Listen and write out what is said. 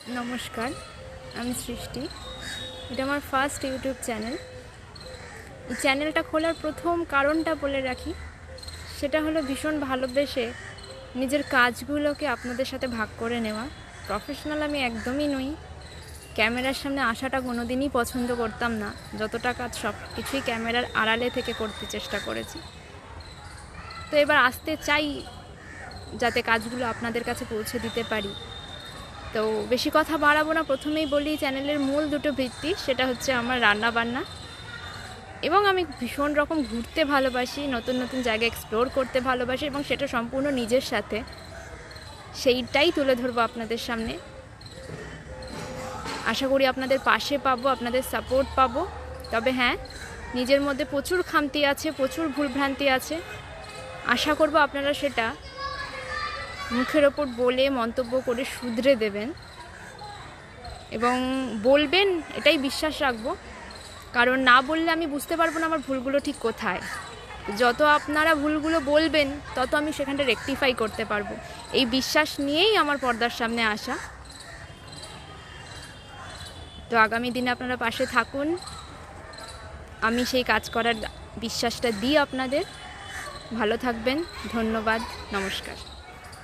নমস্কার, আমি সৃষ্টি। এটা আমার ফার্স্ট ইউটিউব চ্যানেল। এই চ্যানেলটা খোলার প্রথম কারণটা বলে রাখি, সেটা হলো ভীষণ ভালোবেসে নিজের কাজগুলোকে আপনাদের সাথে ভাগ করে নেওয়া। প্রফেশনাল আমি একদমই নই, ক্যামেরার সামনে আসাটা কোনো দিনই পছন্দ করতাম না। যতটা কাজ সব কিছুই ক্যামেরার আড়ালে থেকে করতে চেষ্টা করেছি। তো এবার আসতে চাই যাতে কাজগুলো আপনাদের কাছে পৌঁছে দিতে পারি। তো বেশি কথা বাড়াবো না, প্রথমেই বলি চ্যানেলের মূল দুটো ভিত্তি, সেটা হচ্ছে আমার রান্না বান্না, এবং আমি ভীষণ রকম ঘুরতে ভালোবাসি, নতুন নতুন জায়গা এক্সপ্লোর করতে ভালোবাসি, এবং সেটা সম্পূর্ণ নিজের সাথে। সেইটাই তুলে ধরবো আপনাদের সামনে। আশা করি আপনাদের পাশে পাবো, আপনাদের সাপোর্ট পাবো। তবে হ্যাঁ, নিজের মধ্যে প্রচুর খামতি আছে, প্রচুর ভুলভ্রান্তি আছে। আশা করব আপনারা সেটা মুখের ওপর বলে মন্তব্য করে শুধরে দেবেন এবং বলবেন, এটাই বিশ্বাস রাখবো। কারণ না বললে আমি বুঝতে পারবো না আমার ভুলগুলো ঠিক কোথায়। যত আপনারা ভুলগুলো বলবেন তত আমি সেখানটা রেকটিফাই করতে পারবো, এই বিশ্বাস নিয়েই আমার পর্দার সামনে আসা। তো আগামী দিনে আপনারা পাশে থাকুন, আমি সেই কাজ করার বিশ্বাসটা দিই আপনাদের। ভালো থাকবেন, ধন্যবাদ, নমস্কার।